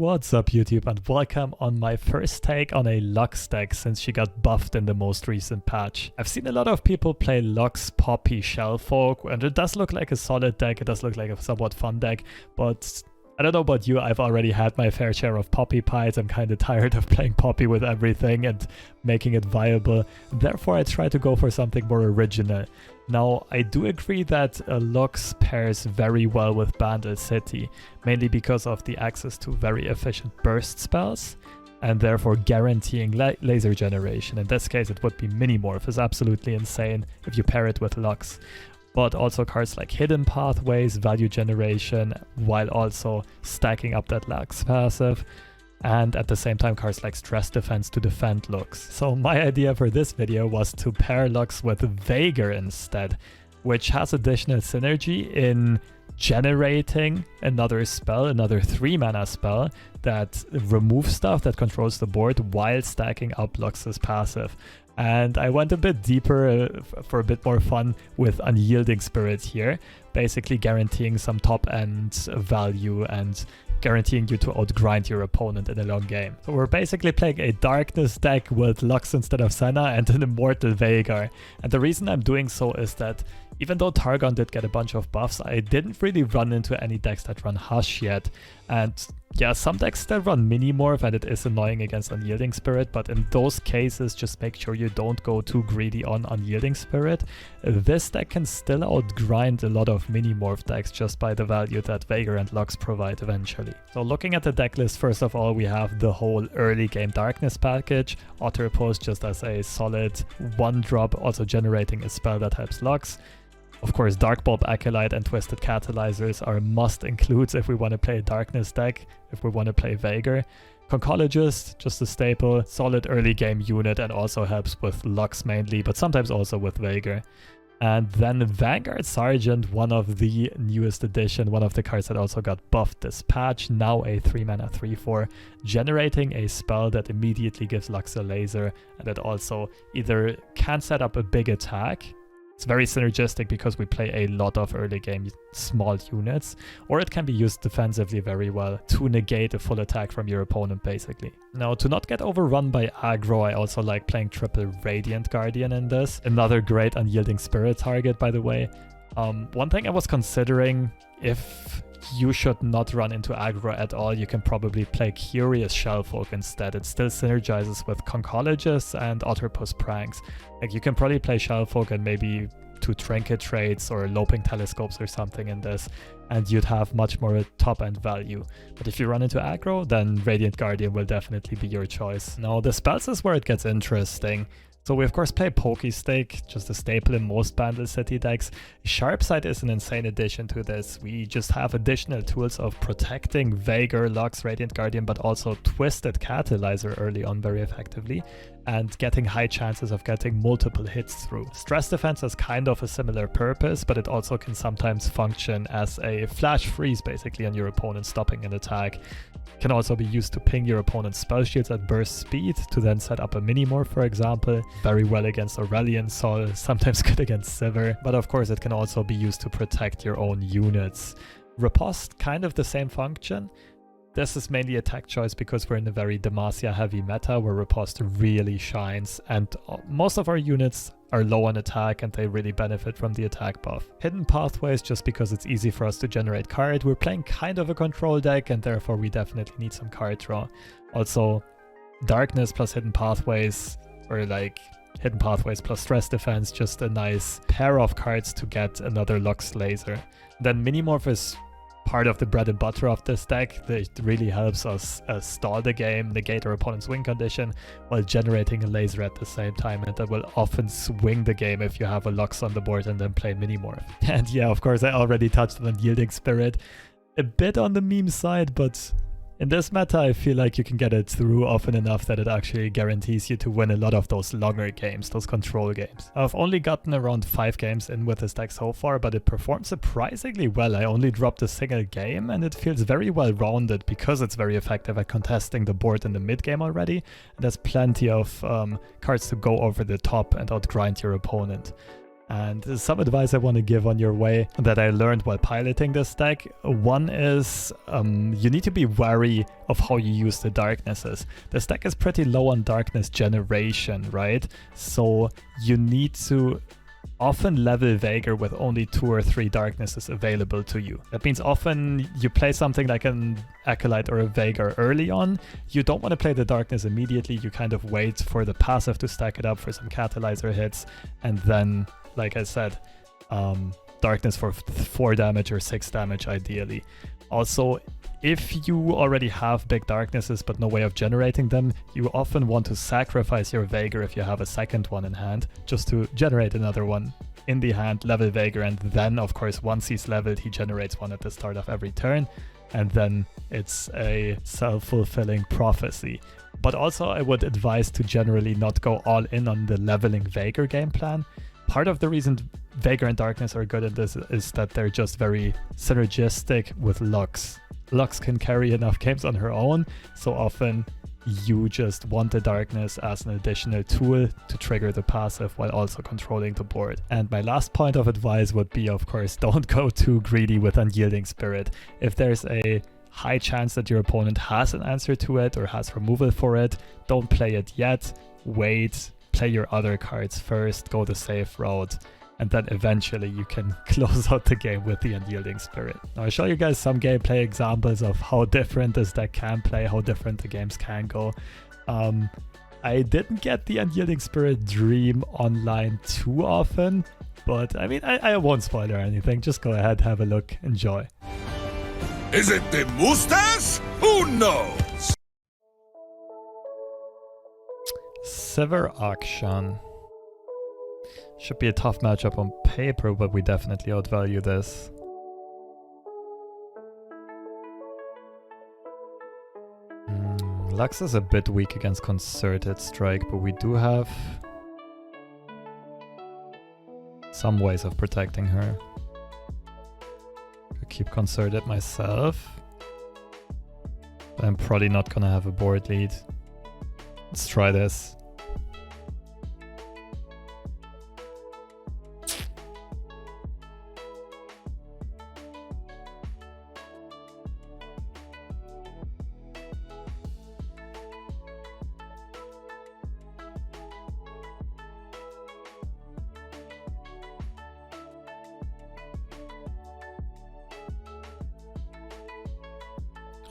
What's up YouTube, and welcome on my first take on a Lux deck since she got buffed in the most recent patch. I've seen a lot of people play Lux, Poppy, Shellfolk, and it does look like a solid deck, it does look like a somewhat fun deck, but I don't know about you, I've already had my fair share of Poppy pies. I'm kind of tired of playing Poppy with everything and making it viable. Therefore, I try to go for something more original. Now, I do agree that Lux pairs very well with Bandle City, mainly because of the access to very efficient burst spells, and therefore guaranteeing laser generation. In this case, it would be Minimorph. It's absolutely insane if you pair it with Lux. But also cards like Hidden Pathways, value generation, while also stacking up that Lux passive. And at the same time, cards like Stress Defense to defend Lux. So my idea for this video was to pair Lux with Veigar instead, which has additional synergy in generating another spell, another 3-mana spell that removes stuff that controls the board while stacking up Lux's passive. And I went a bit deeper for a bit more fun with Unyielding Spirit here, basically guaranteeing some top-end value and guaranteeing you to outgrind your opponent in a long game. So we're basically playing a Darkness deck with Lux instead of Senna and an Immortal Veigar. And the reason I'm doing so is that even though Targon did get a bunch of buffs, I didn't really run into any decks that run Hush yet. And yeah, some decks still run Minimorph and it is annoying against Unyielding Spirit, but in those cases, just make sure you don't go too greedy on Unyielding Spirit. This deck can still outgrind a lot of Minimorph decks just by the value that Veigar and Lux provide eventually. So looking at the deck list, first of all, we have the whole early game Darkness package, Otter Post just as a solid 1-drop, also generating a spell that helps Lux. Of course, Dark Bulb Acolyte and Twisted Catalyzers are must-includes if we want to play a Darkness deck, if we want to play Veigar. Conchologist, just a staple, solid early game unit and also helps with Lux mainly, but sometimes also with Veigar. And then Vanguard Sergeant, one of the newest addition, one of the cards that also got buffed this patch, now a 3-mana 3/4, generating a spell that immediately gives Lux a laser, and it also either can set up a big attack. It's very synergistic because we play a lot of early game small units, or it can be used defensively very well to negate a full attack from your opponent basically. Now, to not get overrun by aggro, I also like playing triple Radiant Guardian in this. Another great Unyielding Spirit target, by the way. One thing I was considering, if you should not run into aggro at all, you can probably play Curious Shellfolk instead. It still synergizes with Conchologists and Otterpus Pranks. Like, you can probably play Shellfolk and maybe 2 Trinket Traits or Loping Telescopes or something in this, and you'd have much more top-end value. But if you run into aggro, then Radiant Guardian will definitely be your choice. Now, the spells is where it gets interesting. So we of course play Pokestake, just a staple in most Bandle City decks. Sharpsight is an insane addition to this. We just have additional tools of protecting Veigar, Lux, Radiant Guardian, but also Twisted Catalyzer early on very effectively, and getting high chances of getting multiple hits through. Stress Defense has kind of a similar purpose, but it also can sometimes function as a flash freeze basically on your opponent, stopping an attack. It can also be used to ping your opponent's spell shields at burst speed to then set up a Minimorph, for example. Very well against Aurelion Sol, sometimes good against Sivir, but of course it can also be used to protect your own units. Riposte, kind of the same function. This is mainly a tech choice because we're in a very Demacia heavy meta where Riposte really shines, and most of our units are low on attack and they really benefit from the attack buff. Hidden Pathways, just because it's easy for us to generate card. We're playing kind of a control deck and therefore we definitely need some card draw. Also, Darkness plus Hidden Pathways, or like Hidden Pathways plus Stress Defense, just a nice pair of cards to get another Lux laser. Then Minimorph is part of the bread and butter of this deck. It really helps us stall the game, negate our opponent's win condition while generating a laser at the same time, and that will often swing the game if you have a Lux on the board and then play Minimorph. And yeah, of course I already touched on Unyielding Spirit, a bit on the meme side, but in this meta, I feel like you can get it through often enough that it actually guarantees you to win a lot of those longer games, those control games. I've only gotten around 5 games in with this deck so far, but it performs surprisingly well. I only dropped a single game and it feels very well rounded because it's very effective at contesting the board in the mid game already. And there's plenty of cards to go over the top and outgrind your opponent. And some advice I want to give on your way that I learned while piloting this deck. One is you need to be wary of how you use the darknesses. This deck is pretty low on darkness generation, right? So you need to often level Veigar with only 2 or 3 darknesses available to you. That means often you play something like an Acolyte or a Veigar early on. You don't want to play the darkness immediately. You kind of wait for the passive to stack it up for some catalyzer hits, and then, like I said, darkness for 4 damage or 6 damage ideally. Also, if you already have big darknesses but no way of generating them, you often want to sacrifice your Veigar if you have a second one in hand, just to generate another one in the hand, level Veigar, and then of course once he's leveled he generates one at the start of every turn, and then it's a self-fulfilling prophecy. But also I would advise to generally not go all in on the leveling Veigar game plan. Part of the reason Veigar and Darkness are good at this is that they're just very synergistic with Lux. Lux can carry enough games on her own, so often you just want the Darkness as an additional tool to trigger the passive while also controlling the board. And my last point of advice would be, of course, don't go too greedy with Unyielding Spirit. If there's a high chance that your opponent has an answer to it or has removal for it, don't play it yet. Wait, play your other cards first, go the safe route, and then eventually you can close out the game with the Unyielding Spirit. Now I'll show you guys some gameplay examples of how different this deck can play, how different the games can go. I didn't get the Unyielding Spirit Dream online too often, but I mean, I won't spoil or anything. Just go ahead, have a look, enjoy. Is it the mustache? Who knows? Sivir Akshan. Should be a tough matchup on paper, but we definitely outvalue this. Lux is a bit weak against Concerted Strike, but we do have some ways of protecting her. Could keep Concerted myself, but I'm probably not gonna have a board lead. Let's try this.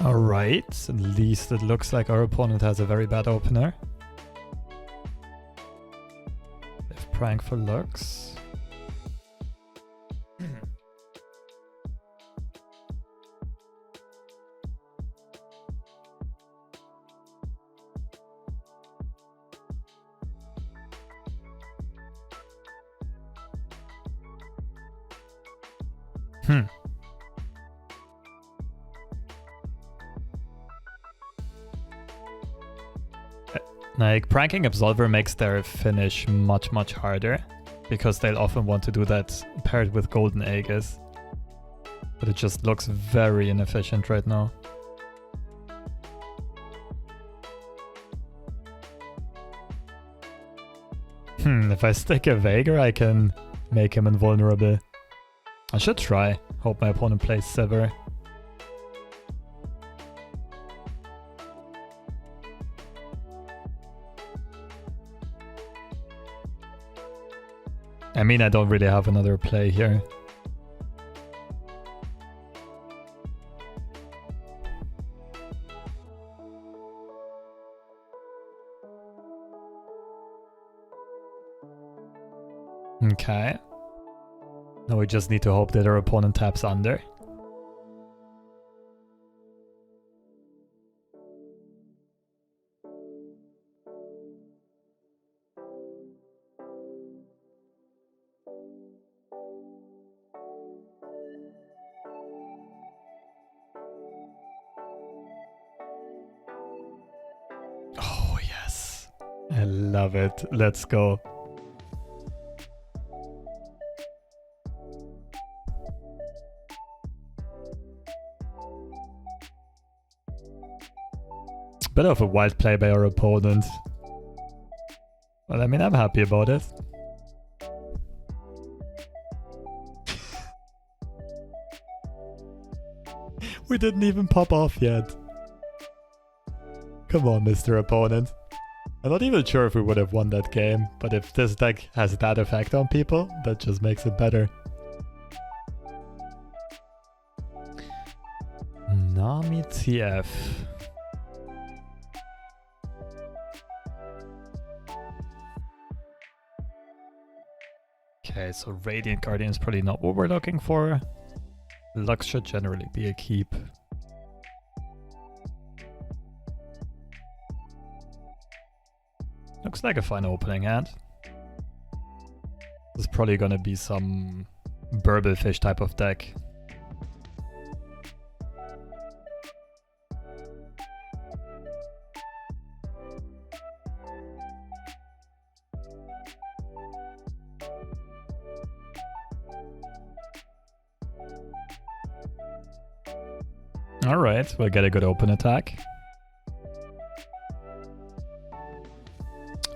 Alright, at least it looks like our opponent has a very bad opener. They've prank for Lux. Like, pranking Absolver makes their finish much harder, because they'll often want to do that paired with Golden Aegis. But it just looks very inefficient right now. If I stick a Veigar, I can make him invulnerable. I should try. Hope my opponent plays Sivir. I mean, I don't really have another play here. Okay. Now we just need to hope that our opponent taps under. Oh, yes. I love it. Let's go. Bit of a wild play by our opponent. Well, I mean, I'm happy about it. We didn't even pop off yet. Come on, Mr. Opponent. I'm not even sure if we would have won that game, but if this deck has that effect on people, that just makes it better. Nami TF. Okay, so Radiant Guardian is probably not what we're looking for. Lux should generally be a keep. Looks like a fine opening hand. This is probably gonna be some Burblefish type of deck. Alright, we'll get a good open attack.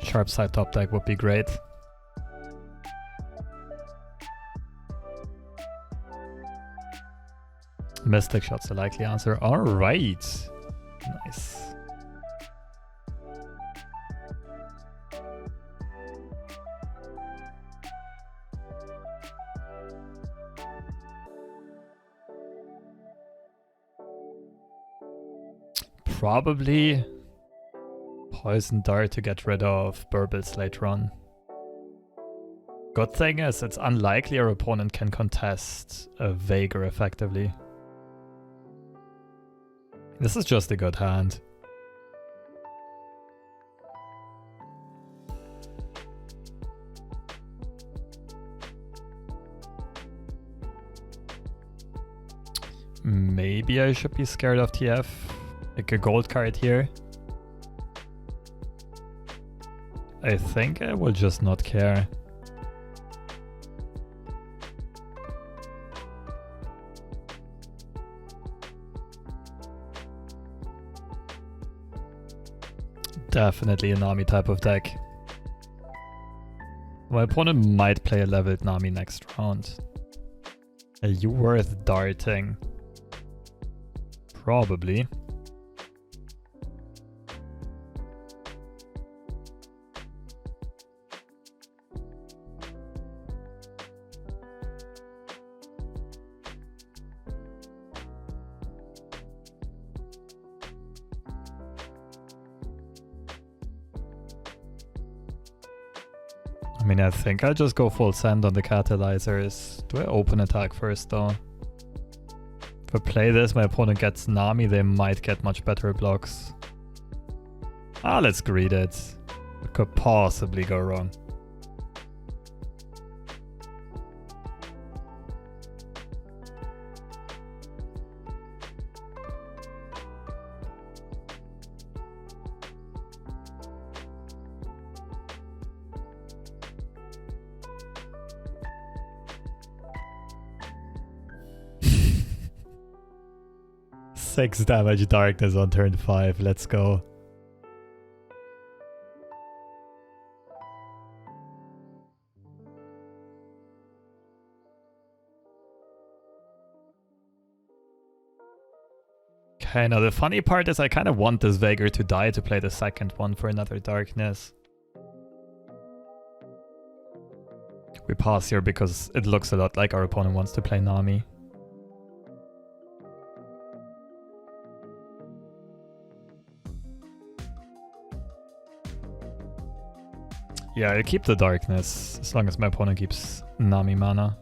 Sharp side top deck would be great. Mystic Shot's the likely answer. Alright. Nice. Probably Poison Dart to get rid of Burbles later on. Good thing is it's unlikely our opponent can contest a Veigar effectively. This is just a good hand. Maybe I should be scared of TF. Like a gold card here. I think I will just not care. Definitely a Nami type of deck. My opponent might play a leveled Nami next round. Are you worth darting? Probably. I mean, I think I'll just go full send on the catalyzers. Do I open attack first though? If I play this, my opponent gets Nami, they might get much better blocks. Ah, let's greed it. What could possibly go wrong? Six damage darkness on turn 5, let's go. Okay, now the funny part is I kind of want this Veigar to die to play the second one for another darkness. We pass here because it looks a lot like our opponent wants to play Nami. Yeah, I'll keep the darkness as long as my opponent keeps Nami mana.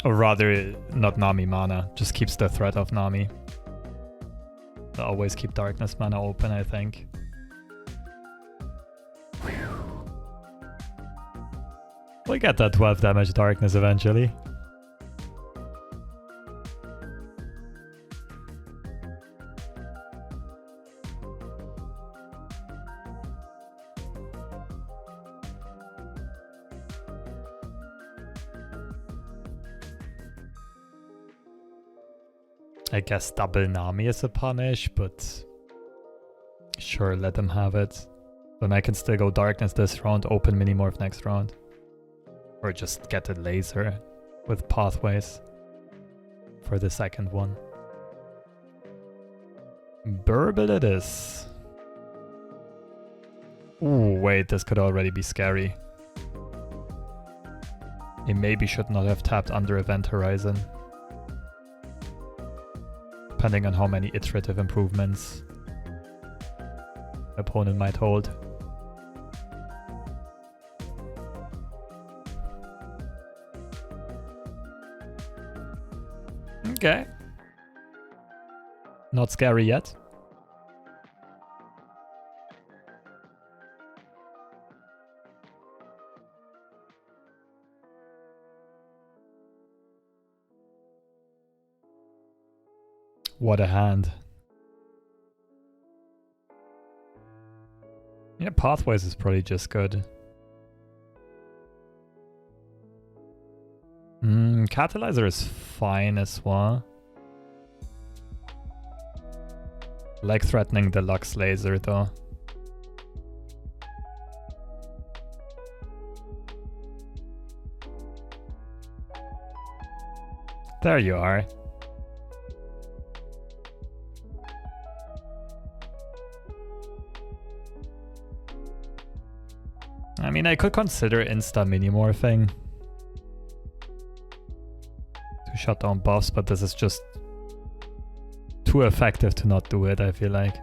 Or rather, not Nami mana, just keeps the threat of Nami. I'll always keep darkness mana open, I think. We'll get that 12 damage darkness eventually. I guess double Nami is a punish, but sure, let them have it. Then I can still go darkness this round, open Minimorph next round. Or just get a laser with pathways for the second one. Burble it is. Ooh, wait, this could already be scary. He maybe should not have tapped under Event Horizon. Depending on how many iterative improvements the opponent might hold. Okay. Not scary yet. What a hand. Yeah, Pathways is probably just good. Catalyzer is fine as well. Like threatening the Lux Laser though. There you are. I mean, I could consider insta minimorphing to shut down buffs, but this is just too effective to not do it, I feel like.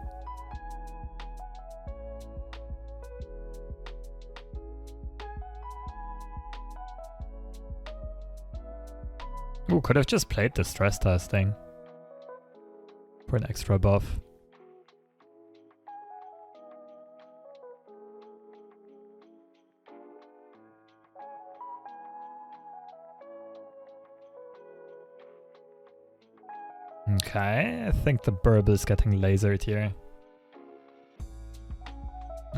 Ooh, could have just played the stress testing for an extra buff. Okay, I think the Burble is getting lasered here.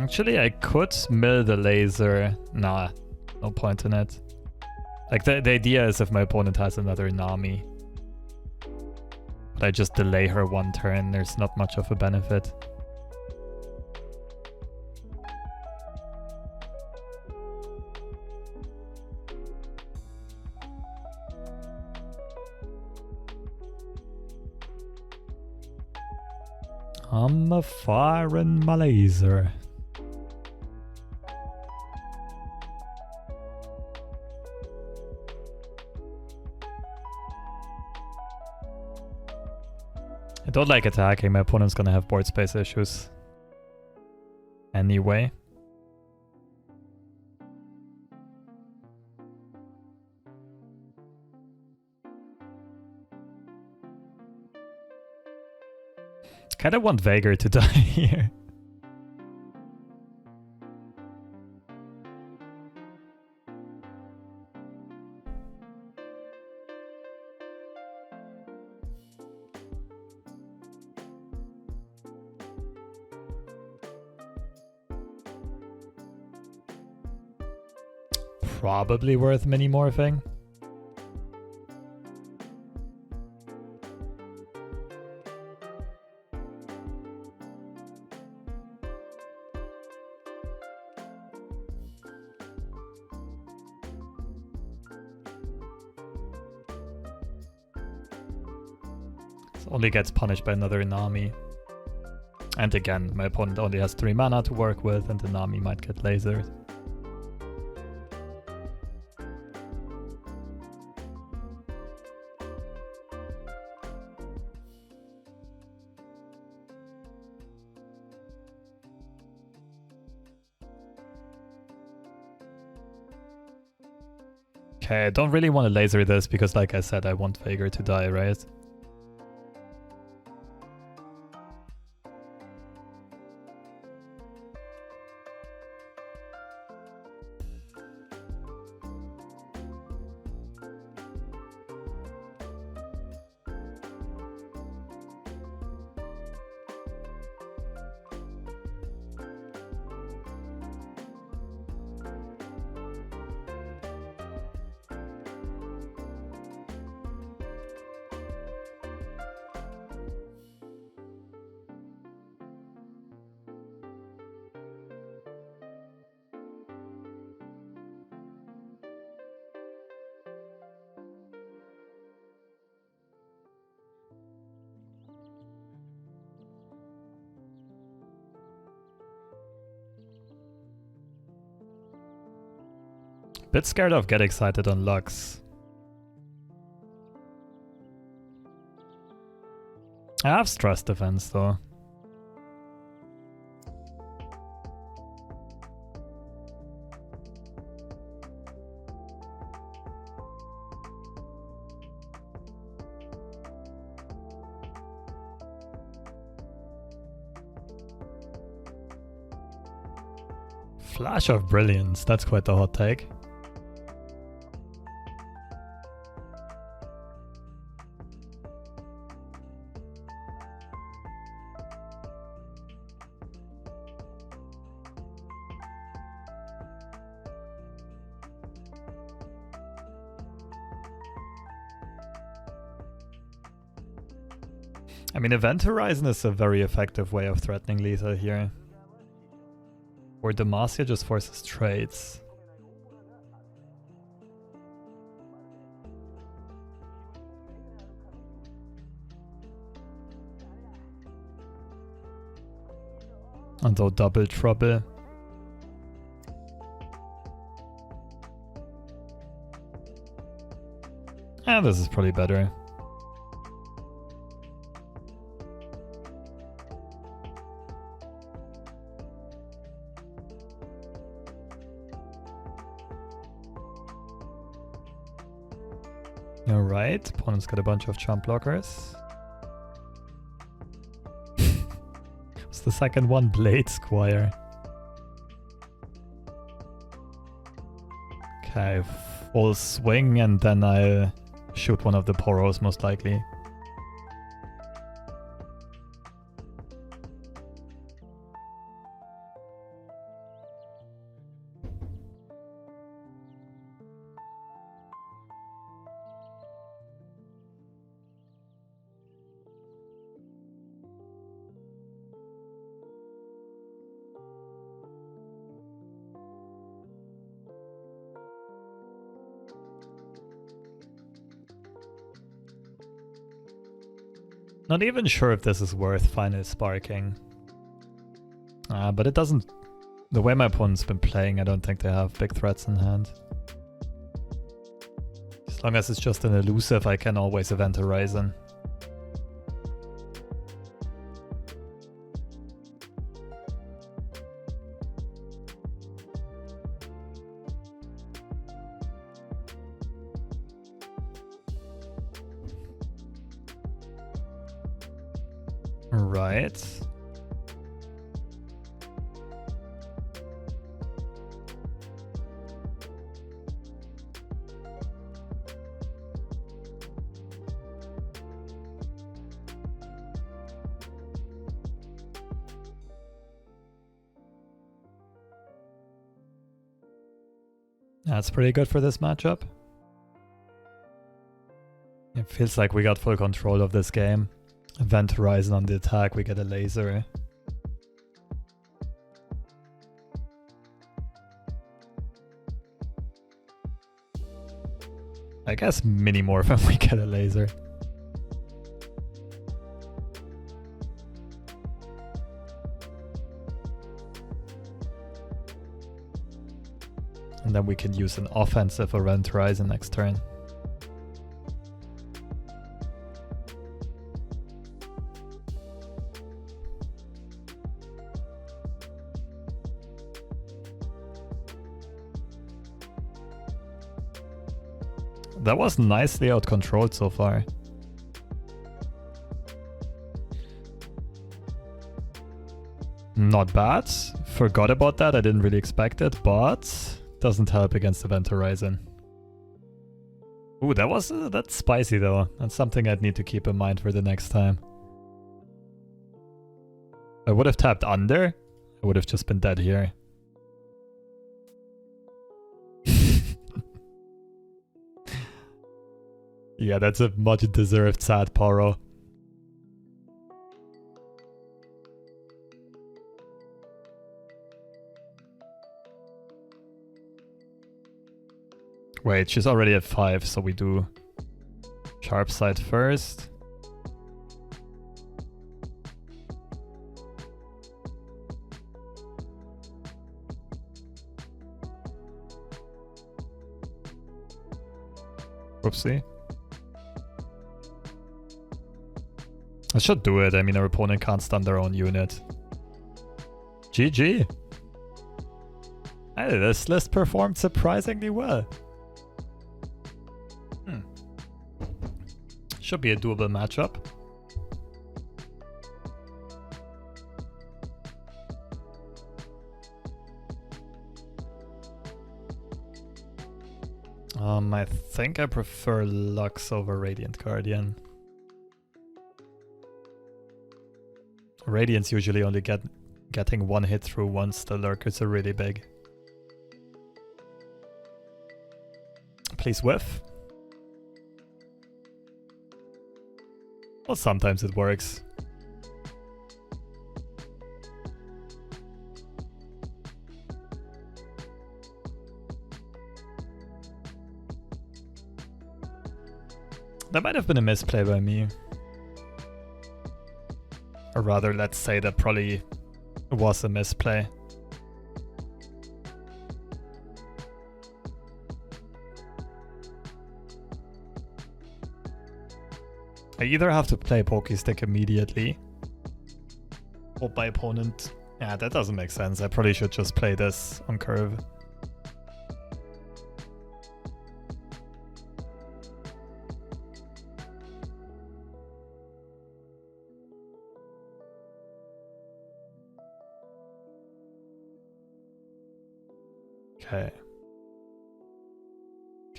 Actually, I could mill the laser. Nah, no point in it. Like, the idea is if my opponent has another Nami. But I just delay her one turn, there's not much of a benefit. I'm a firing my laser. I don't like attacking, my opponent's gonna have board space issues. Anyway. Kinda want Veigar to die here. Probably worth mini-morphing. Only gets punished by another Nami. And again, my opponent only has 3 mana to work with and the Nami might get lasered. Okay, I don't really want to laser this because like I said, I want Veigar to die, right? Bit scared of get excited on Lux. I have stress defense though. Flash of Brilliance, that's quite the hot take. I mean, Event Horizon is a very effective way of threatening lethal here. Or Demacia just forces trades. And so double trouble. And this is probably better. Alright, opponent's got a bunch of jump blockers. What's the second one? Blade Squire. Okay, full swing and then I'll shoot one of the Poros most likely. Not even sure if this is worth final sparking. But it doesn't... The way my opponent's been playing, I don't think they have big threats in hand. As long as it's just an elusive, I can always Event Horizon. Right. That's pretty good for this matchup. It feels like we got full control of this game. Event Horizon on the attack, we get a laser. I guess mini morph and we get a laser. And then we can use an offensive Event Horizon next turn. That was nicely outcontrolled so far. Not bad. Forgot about that, I didn't really expect it, but doesn't help against Event Horizon. Ooh, that's spicy though. That's something I'd need to keep in mind for the next time. I would have tapped under, I would have just been dead here. Yeah, that's a much deserved sad Poro. Wait, she's already at 5, so we do sharp side first. Whoopsie. I should do it. I mean, our opponent can't stun their own unit. GG. Hey, this list performed surprisingly well. Should be a doable matchup. I think I prefer Lux over Radiant Guardian. Radiant's usually only getting one hit through once the lurkers are really big. Please whiff. Well, sometimes it works. That might have been a misplay by me. Or rather, let's say that probably was a misplay. I either have to play Pokestick immediately. Hope my opponent... Yeah, that doesn't make sense. I probably should just play this on curve. Okay.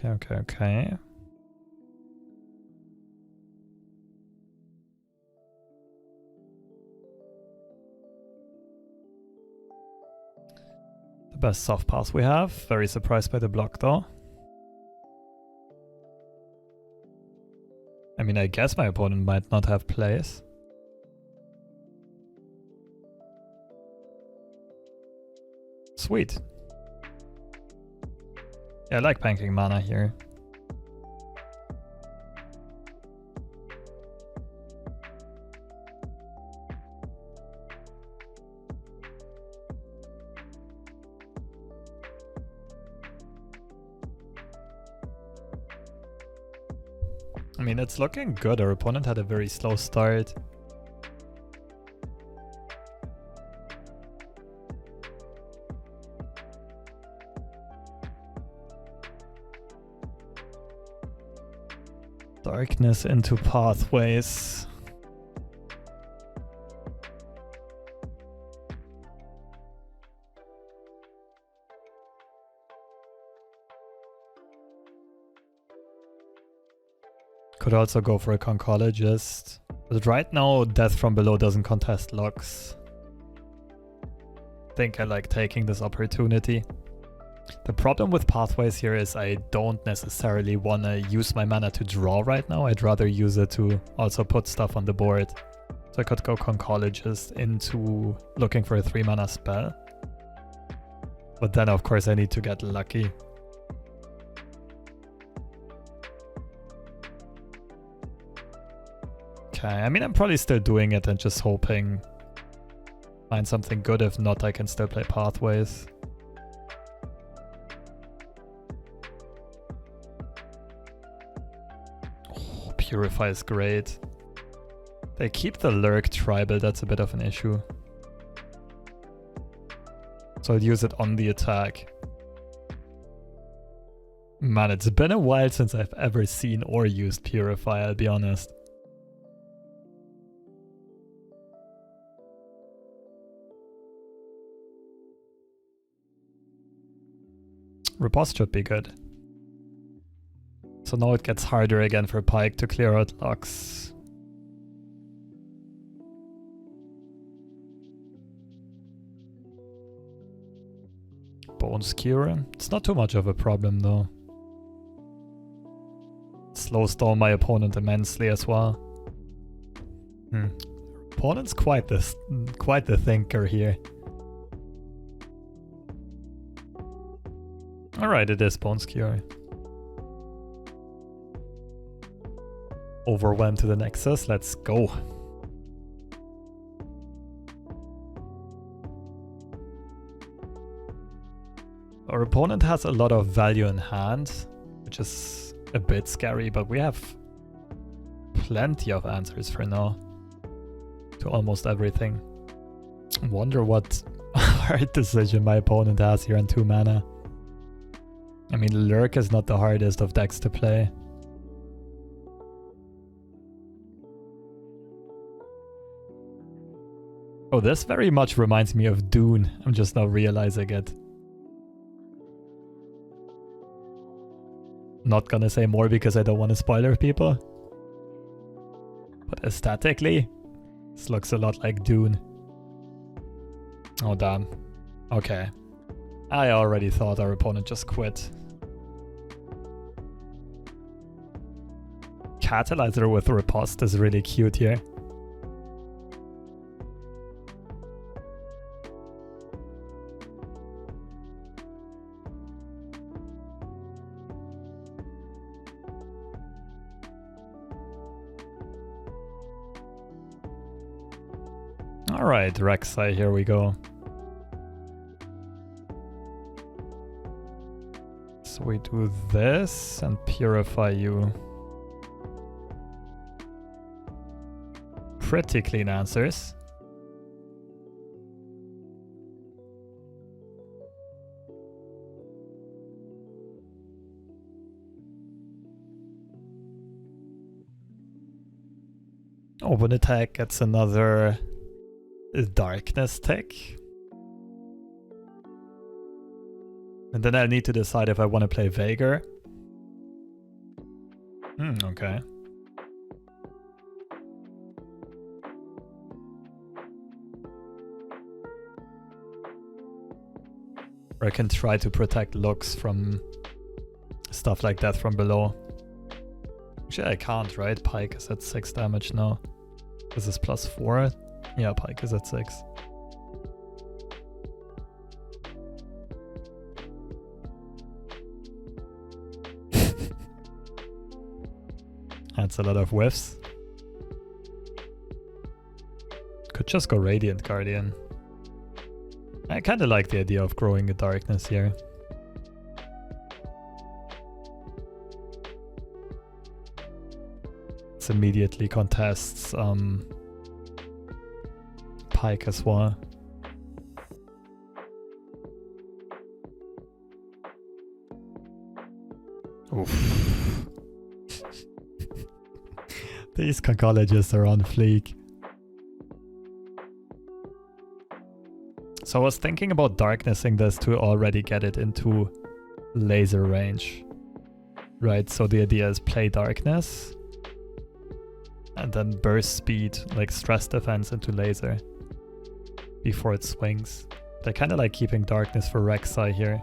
Okay. The best soft pass we have. Very surprised by the block though. I mean, I guess my opponent might not have plays. Sweet. Yeah, I like banking mana here. I mean, it's looking good. Our opponent had a very slow start. Darkness into pathways. Could also go for a Conchologist. But right now, Death from Below doesn't contest Lux. I think I like taking this opportunity. The problem with pathways here is I don't necessarily want to use my mana to draw right now. I'd rather use it to also put stuff on the board. So I could go Conchologist into looking for a 3 mana spell. But then of course I need to get lucky. Okay, I mean I'm probably still doing it and just hoping find something good. If not, I can still play pathways. Purify is great. They keep the Lurk tribal, that's a bit of an issue. So I'll use it on the attack. Man, it's been a while since I've ever seen or used Purify, I'll be honest. Riposte should be good. So now it gets harder again for Pyke to clear out Lux. Bone Skewer. It's not too much of a problem though. Slows down my opponent immensely as well. Opponent's quite the thinker here. Alright, it is Bone Skewer. Overwhelm to the Nexus, let's go. Our opponent has a lot of value in hand, which is a bit scary, but we have plenty of answers for now to almost everything. Wonder what hard decision my opponent has here on 2 mana. I mean, Lurk is not the hardest of decks to play. Oh, this very much reminds me of Dune. I'm just now realizing it. Not gonna say more because I don't want to spoiler people. But aesthetically, this looks a lot like Dune. Oh damn. Okay. I already thought our opponent just quit. Catalyzer with Riposte is really cute here. Alright, Rek'sai, here we go. So we do this and purify you. Pretty clean answers. Open attack gets another darkness tick. And then I'll need to decide if I want to play Veigar. Okay. Or I can try to protect looks from stuff like that from below. Actually, I can't, right? Pyke is at 6 damage now. This is +4. Yeah, Pyke is at 6. That's a lot of whiffs. Could just go Radiant Guardian. I kinda like the idea of growing a darkness here. This immediately contests Pyke as well. Oof. These concologists are on fleek. So I was thinking about darknessing this to already get it into laser range. Right, so the idea is play darkness and then burst speed, like stress defense into laser before it swings. I kind of like keeping darkness for Rek'sai here.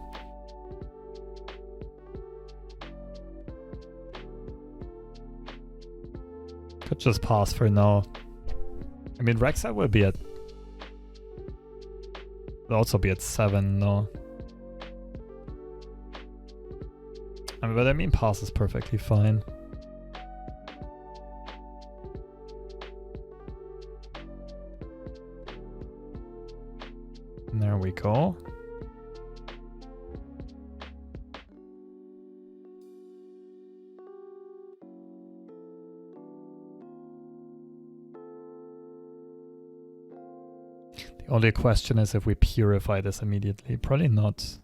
Could just pass for now. I mean, Rek'sai will be at... will also be at 7, no. But I mean, pass is perfectly fine. And there we go. The only question is if we purify this immediately. Probably not.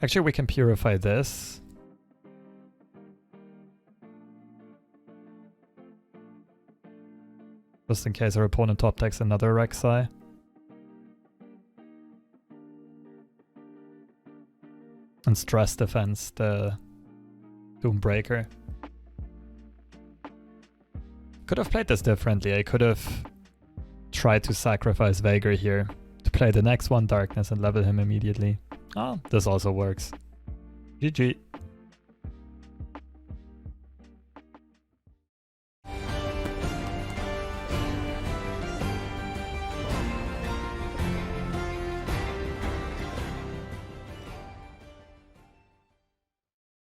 Actually, we can purify this. Just in case our opponent top decks another Rek'sai. And stress defense the Doombreaker. Could have played this differently. I could have tried to sacrifice Veigar here to play the next one, Darkness, and level him immediately. Oh, this also works. GG.